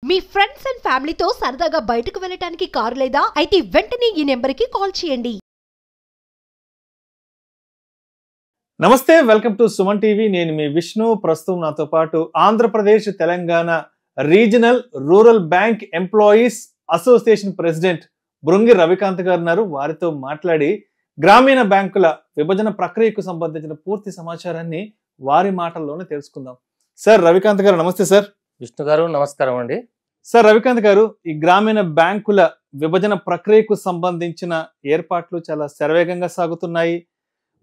Me friends and ఫ్యామిలీతో సరదాగా బయటకు వెళ్ళటానికి కారు లేదా అయితే వెంటనే ఈ నెంబర్కి కాల్ చేయండి. నమస్తే, వెల్కమ్ టు సుమన్ టీవీ. నేను మీ విష్ణు. ప్రస్తుతం నాతో పాటు Andhra Pradesh Telangana regional rural bank employees association president Brungi Ravikanth గారు ఉన్నారు. వారితో మాట్లాడి గ్రామీణ బ్యాంకుల విభజన ప్రక్రియకు సంబంధించిన పూర్తి సమాచారాన్ని వారి మాటల్లోనే తెలుసుకుందాం. సార్ రవికాంత్ గారు నమస్తే. సార్ విష్ణు గారు నమస్కారం అండి. సార్ రవికాంత్ గారు, ఈ గ్రామీణ బ్యాంకుల విభజన ప్రక్రియకు సంబంధించిన ఏర్పాట్లు చాలా శరవేగంగా సాగుతున్నాయి.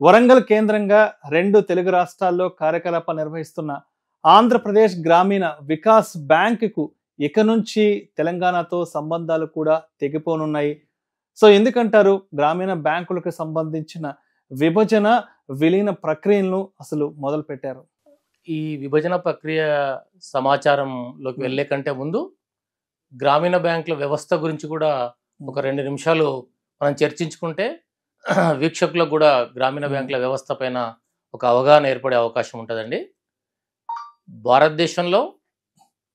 వరంగల్ కేంద్రంగా 2 తెలుగు రాష్ట్రాల్లో కార్యకలాపాలు నిర్వహిస్తున్న ఆంధ్రప్రదేశ్ గ్రామీణ వికాస్ బ్యాంకుకు ఇక నుంచి తెలంగాణతో సంబంధాలు కూడా తెగిపోనున్నాయి. సో ఎందుకంటారు గ్రామీణ బ్యాంకులకు సంబంధించిన విభజన విలీన ప్రక్రియలను అసలు మొదలు పెట్టారు? ఈ విభజన ప్రక్రియ సమాచారంలోకి వెళ్లే కంటే ముందు గ్రామీణ బ్యాంకుల వ్యవస్థ గురించి కూడా ఒక 2 నిమిషాలు మనం చర్చించుకుంటే వీక్షకులకు కూడా గ్రామీణ బ్యాంకుల వ్యవస్థ పైన ఒక అవగాహన ఏర్పడే అవకాశం ఉంటుందండి. భారతదేశంలో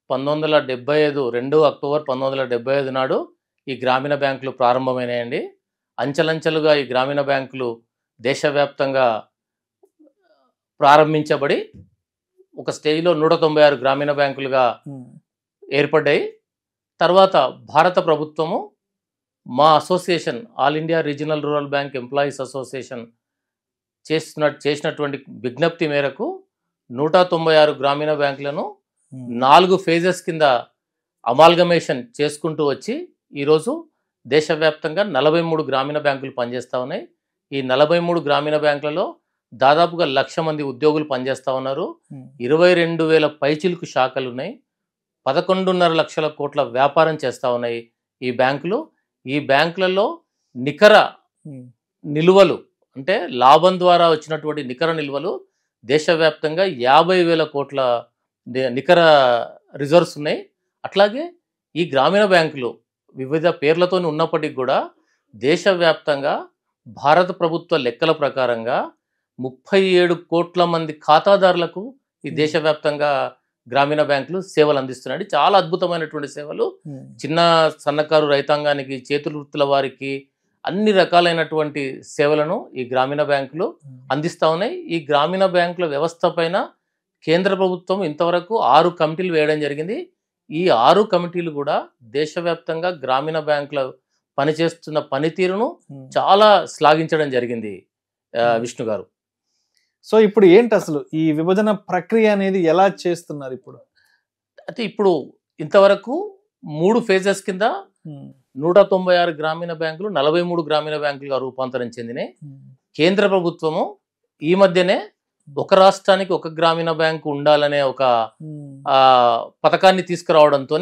2 అక్టోబర్ 1975 నాడు ఈ గ్రామీణ బ్యాంకులు ప్రారంభమైనాయండి. అంచెలంచెలుగా ఈ గ్రామీణ బ్యాంకులు దేశవ్యాప్తంగా ప్రారంభించబడి ఒక స్టేజ్లో 196 గ్రామీణ బ్యాంకులుగా ఏర్పడ్డాయి. తర్వాత భారత ప్రభుత్వము మా association all India regional rural bank employees association చేసినటువంటి విజ్ఞప్తి మేరకు 196 గ్రామీణ బ్యాంకులను 4 ఫేజెస్ కింద అమాల్గమేషన్ చేసుకుంటూ వచ్చి ఈరోజు దేశవ్యాప్తంగా 43 గ్రామీణ బ్యాంకులు పనిచేస్తూ ఉన్నాయి. ఈ 43 గ్రామీణ బ్యాంకులలో దాదాపుగా 1,00,000 మంది ఉద్యోగులు పనిచేస్తూ ఉన్నారు. 22,000 పైచిలుకు శాఖలు ఉన్నాయి. 11.5 లక్షల కోట్ల వ్యాపారం చేస్తూ ఉన్నాయి ఈ బ్యాంకులు. ఈ బ్యాంకులలో నికర నిల్వలు అంటే లాభం ద్వారా వచ్చినటువంటి నికర నిల్వలు దేశవ్యాప్తంగా 50,000 కోట్ల నికర రిజర్వ్స్ ఉన్నాయి. అట్లాగే ఈ గ్రామీణ బ్యాంకులు వివిధ పేర్లతో ఉన్నప్పటికీ కూడా దేశవ్యాప్తంగా భారత ప్రభుత్వ లెక్కల ప్రకారంగా 37 కోట్ల మంది ఖాతాదారులకు ఈ దేశవ్యాప్తంగా గ్రామీణ బ్యాంకులు సేవలు అందిస్తున్నాయి. చాలా అద్భుతమైనటువంటి సేవలు. చిన్న సన్నకారు రైతాంగానికి, చేతుల వృత్తుల వారికి అన్ని రకాలైనటువంటి సేవలను ఈ గ్రామీణ బ్యాంకులు అందిస్తూ ఉన్నాయి. ఈ గ్రామీణ బ్యాంకుల వ్యవస్థ పైన కేంద్ర ప్రభుత్వం ఇంతవరకు 6 కమిటీలు వేయడం జరిగింది. ఈ 6 కమిటీలు కూడా దేశవ్యాప్తంగా గ్రామీణ బ్యాంకుల పనిచేస్తున్న పనితీరును చాలా శ్లాఘించడం జరిగింది విష్ణు గారు. సో ఇప్పుడు ఏంటి అసలు ఈ విభజన ప్రక్రియ అనేది ఎలా చేస్తున్నారు ఇప్పుడు? అయితే ఇప్పుడు ఇంతవరకు 3 ఫేజెస్ కింద 196 గ్రామీణ బ్యాంకులు 43 గ్రామీణ బ్యాంకులుగా రూపాంతరం చెందినాయి. కేంద్ర ప్రభుత్వము ఈ మధ్యనే ఒక రాష్ట్రానికి ఒక గ్రామీణ బ్యాంకు ఉండాలనే ఒక పథకాన్ని తీసుకురావడంతో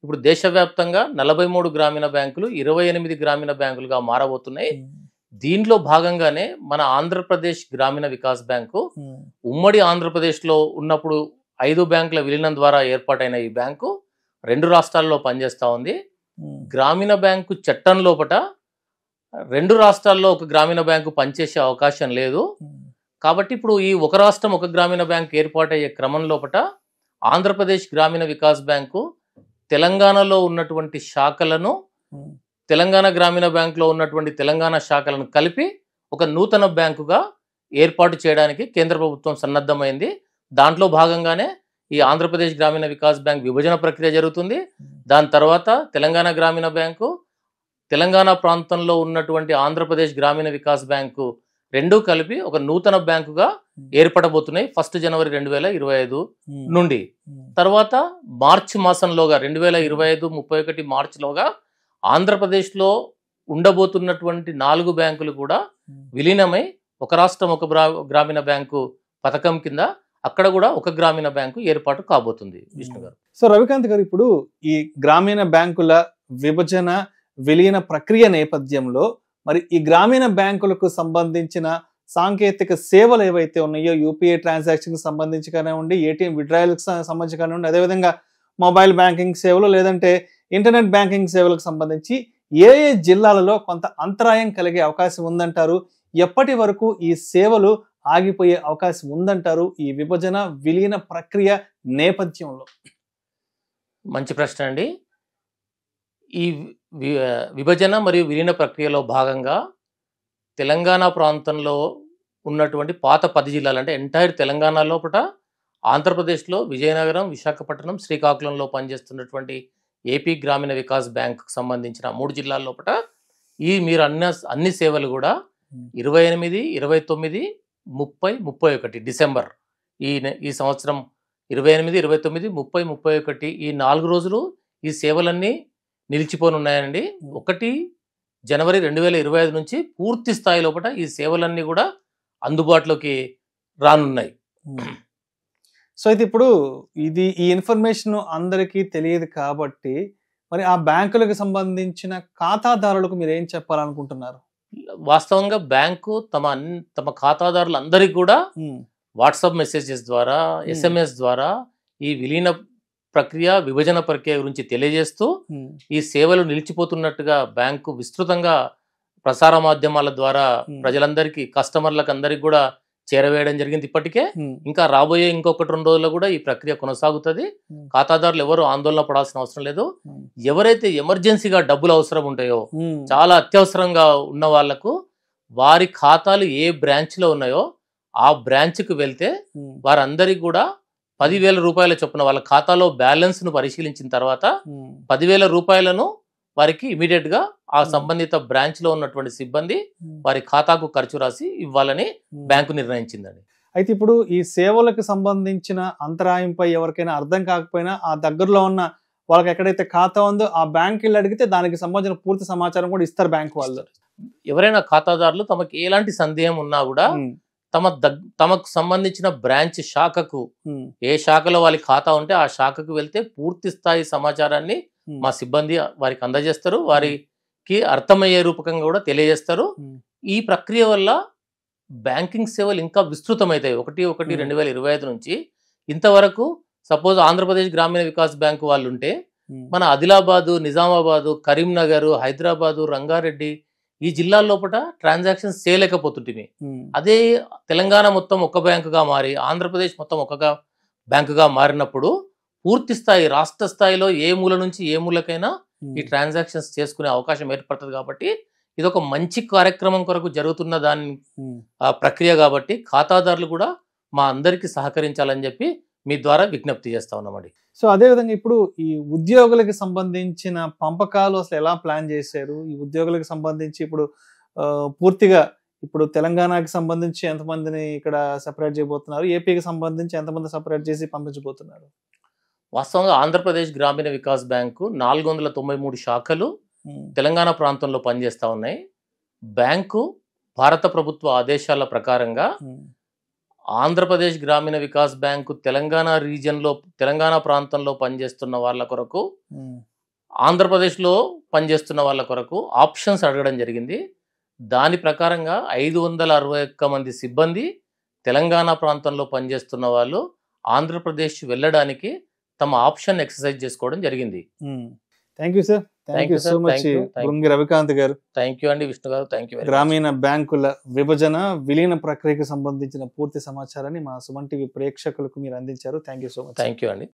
ఇప్పుడు దేశవ్యాప్తంగా 43 గ్రామీణ బ్యాంకులు 28 గ్రామీణ బ్యాంకులుగా మారబోతున్నాయి. దీంట్లో భాగంగానే మన ఆంధ్రప్రదేశ్ గ్రామీణ వికాస్ బ్యాంకు ఉమ్మడి ఆంధ్రప్రదేశ్లో ఉన్నప్పుడు 5 బ్యాంకుల విలీనం ద్వారా ఏర్పాటైన ఈ బ్యాంకు 2 రాష్ట్రాల్లో పనిచేస్తూ ఉంది. గ్రామీణ బ్యాంకు చట్టం లోపట 2 రాష్ట్రాల్లో ఒక గ్రామీణ బ్యాంకు పనిచేసే అవకాశం లేదు. కాబట్టి ఇప్పుడు ఈ ఒక రాష్ట్రం ఒక గ్రామీణ బ్యాంకు ఏర్పాటయ్యే క్రమం లోపట ఆంధ్రప్రదేశ్ గ్రామీణ వికాస్ బ్యాంకు తెలంగాణలో ఉన్నటువంటి శాఖలను, తెలంగాణ గ్రామీణ బ్యాంకులో ఉన్నటువంటి తెలంగాణ శాఖలను కలిపి ఒక నూతన బ్యాంకుగా ఏర్పాటు చేయడానికి కేంద్ర ప్రభుత్వం సన్నద్ధమైంది. దాంట్లో భాగంగానే ఈ ఆంధ్రప్రదేశ్ గ్రామీణ వికాస్ బ్యాంక్ విభజన ప్రక్రియ జరుగుతుంది. దాని తర్వాత తెలంగాణ గ్రామీణ బ్యాంకు, తెలంగాణ ప్రాంతంలో ఉన్నటువంటి ఆంధ్రప్రదేశ్ గ్రామీణ వికాస్ బ్యాంకు 2 కలిపి ఒక నూతన బ్యాంకుగా ఏర్పడబోతున్నాయి 1 జనవరి 2025 నుండి. తర్వాత మార్చి మాసంలోగా 2025 31 మార్చిలోగా ఆంధ్రప్రదేశ్లో ఉండబోతున్నటువంటి 4 బ్యాంకులు కూడా విలీనమై ఒక రాష్ట్రం ఒక గ్రామీణ బ్యాంకు పథకం కింద అక్కడ కూడా ఒక గ్రామీణ బ్యాంకు ఏర్పాటు కాబోతుంది విష్ణు గారు. సో రవికాంత్ గారు, ఇప్పుడు ఈ గ్రామీణ బ్యాంకుల విభజన విలీన ప్రక్రియ నేపథ్యంలో మరి ఈ గ్రామీణ బ్యాంకులకు సంబంధించిన సాంకేతిక సేవలు ఏవైతే ఉన్నాయో, యూపీఐ ట్రాన్సాక్షన్ కి సంబంధించి కానివ్వండి, ఏటీఎం విడ్రాయల్కి సంబంధించి కానివ్వండి, అదేవిధంగా మొబైల్ బ్యాంకింగ్ సేవలు లేదంటే ఇంటర్నెట్ బ్యాంకింగ్ సేవలకు సంబంధించి ఏ జిల్లాలలో కొంత అంతరాయం కలిగే అవకాశం ఉందంటారు? ఎప్పటి వరకు ఈ సేవలు ఆగిపోయే అవకాశం ఉందంటారు ఈ విభజన విలీన ప్రక్రియ నేపథ్యంలో? మంచి ప్రశ్న అండి. ఈ విభజన మరియు విలీన ప్రక్రియలో భాగంగా తెలంగాణ ప్రాంతంలో ఉన్నటువంటి పాత 10 జిల్లాలు అంటే ఎంటైర్ తెలంగాణ లోపల ఆంధ్రప్రదేశ్లో విజయనగరం, విశాఖపట్నం, శ్రీకాకుళంలో పనిచేస్తున్నటువంటి ఏపీ గ్రామీణ వికాస్ బ్యాంకుకు సంబంధించిన 3 జిల్లాల లోపల మీరు అన్ని సేవలు కూడా 28, 29, 30, 31 డిసెంబర్ ఈ సంవత్సరం 28, 29, 30, 31 ఈ 4 రోజులు ఈ సేవలన్నీ నిలిచిపోని ఉన్నాయండి. 1 జనవరి 2025 నుంచి పూర్తి స్థాయి లోపల ఈ సేవలన్నీ కూడా అందుబాటులోకి రానున్నాయి. సో అయితే ఇప్పుడు ఈ ఇన్ఫర్మేషన్ అందరికీ తెలియదు కాబట్టి మరి ఆ బ్యాంకులకు సంబంధించిన ఖాతాదారులకు మీరు ఏం చెప్పాలనుకుంటున్నారు? వాస్తవంగా బ్యాంకు తమ ఖాతాదారులందరికీ కూడా వాట్సాప్ మెసేజెస్ ద్వారా, SMS ద్వారా ఈ విభజన ప్రక్రియ గురించి తెలియజేస్తూ ఈ సేవలు నిలిచిపోతున్నట్టుగా బ్యాంకు విస్తృతంగా ప్రసార మాధ్యమాల ద్వారా ప్రజలందరికీ, కస్టమర్లకు అందరికి కూడా చేరవేయడం జరిగింది. ఇప్పటికే ఇంకా రాబోయే ఇంకొకటి 2 రోజుల్లో కూడా ఈ ప్రక్రియ కొనసాగుతుంది. ఖాతాదారులు ఎవరు ఆందోళన పడాల్సిన అవసరం లేదు. ఎవరైతే ఎమర్జెన్సీగా డబ్బులు అవసరం ఉంటాయో, చాలా అత్యవసరంగా ఉన్న వాళ్లకు వారి ఖాతాలు ఏ బ్రాంచ్ లో ఉన్నాయో ఆ బ్రాంచ్ కు వెళ్తే వారందరికి కూడా 10,000 రూపాయల చొప్పున వాళ్ళ ఖాతాలో బ్యాలెన్స్ ను పరిశీలించిన తర్వాత 10,000 రూపాయలను వారికి ఇమీడియట్ గా ఆ సంబంధిత బ్రాంచ్ లో ఉన్నటువంటి సిబ్బంది వారి ఖాతాకు ఖర్చు రాసి ఇవ్వాలని బ్యాంకు నిర్ణయించిందండి. అయితే ఇప్పుడు ఈ సేవలకు సంబంధించిన అంతరాయంపై ఎవరికైనా అర్థం కాకపోయినా ఆ దగ్గరలో ఉన్న వాళ్ళకి ఎక్కడైతే ఖాతా ఉందో ఆ బ్యాంక్ వెళ్ళి అడిగితే దానికి సంబంధించిన పూర్తి సమాచారం కూడా ఇస్తారు బ్యాంక్ వాళ్ళు. ఎవరైనా ఖాతాదారులు తమకి ఎలాంటి సందేహం ఉన్నా కూడా తమకు సంబంధించిన బ్రాంచ్ శాఖకు, ఏ శాఖలో వాళ్ళ ఖాతా ఉంటే ఆ శాఖకు వెళ్తే పూర్తి స్థాయి సమాచారాన్ని మా సిబ్బంది వారికి అందజేస్తారు. వారికి అర్థమయ్యే రూపకంగా కూడా తెలియజేస్తారు. ఈ ప్రక్రియ వల్ల బ్యాంకింగ్ సేవలు ఇంకా విస్తృతమవుతాయి. 1/1/2025 నుంచి ఇంతవరకు సపోజ్ ఆంధ్రప్రదేశ్ గ్రామీణ వికాస్ బ్యాంకు వాళ్ళు ఉంటే మన ఆదిలాబాదు, నిజామాబాదు, కరీంనగర్, హైదరాబాదు, రంగారెడ్డి ఈ జిల్లాల లోపల ట్రాన్సాక్షన్స్ చేయలేకపోతుంటివి. అదే తెలంగాణ మొత్తం ఒక బ్యాంకుగా మారి ఆంధ్రప్రదేశ్ మొత్తం ఒక బ్యాంకుగా మారినప్పుడు పూర్తి స్థాయి రాష్ట్ర స్థాయిలో ఏ మూల నుంచి ఏ మూలకైనా ఈ ట్రాన్సాక్షన్స్ చేసుకునే అవకాశం ఏర్పడుతుంది. కాబట్టి ఇది ఒక మంచి కార్యక్రమం కొరకు జరుగుతున్న ప్రక్రియ కాబట్టి ఖాతాదారులు కూడా మా అందరికి సహకరించాలని చెప్పి మీ ద్వారా విజ్ఞప్తి చేస్తా ఉన్నామండి. సో అదేవిధంగా ఇప్పుడు ఈ ఉద్యోగులకు సంబంధించిన పంపకాలు అసలు ఎలా ప్లాన్ చేశారు? ఈ ఉద్యోగులకు సంబంధించి ఇప్పుడు పూర్తిగా ఇప్పుడు తెలంగాణకి సంబంధించి ఎంతమందిని ఇక్కడ సెపరేట్ చేయబోతున్నారు, ఏపీకి సంబంధించి ఎంతమంది సెపరేట్ చేసి పంపించబోతున్నారు? వాస్తవంగా ఆంధ్రప్రదేశ్ గ్రామీణ వికాస్ బ్యాంకు 493 శాఖలు తెలంగాణ ప్రాంతంలో పనిచేస్తా ఉన్నాయి. బ్యాంకు భారత ప్రభుత్వ ఆదేశాల ప్రకారంగా ఆంధ్రప్రదేశ్ గ్రామీణ వికాస్ బ్యాంకు తెలంగాణ ప్రాంతంలో పనిచేస్తున్న వాళ్ళ కొరకు, ఆంధ్రప్రదేశ్లో పనిచేస్తున్న వాళ్ళ కొరకు ఆప్షన్స్ అడగడం జరిగింది. దాని ప్రకారంగా 561 మంది సిబ్బంది తెలంగాణ ప్రాంతంలో పనిచేస్తున్న వాళ్ళు ఆంధ్రప్రదేశ్ వెళ్ళడానికి తమ ఆప్షన్ ఎక్సర్సైజ్ చేసుకోవడం జరిగింది. Thank you sir. Thank you so much Bhrungi Ravikanth గారు. థ్యాంక్ యూ అండి విష్ణు గారు. Thank you. గ్రామీణ బ్యాంకుల విభజన విలీన ప్రక్రియకు సంబంధించిన పూర్తి సమాచారాన్ని మా సుమన్ టీవీ ప్రేక్షకులకు మీరు అందించారు. Thank you so much. Thank you అండి.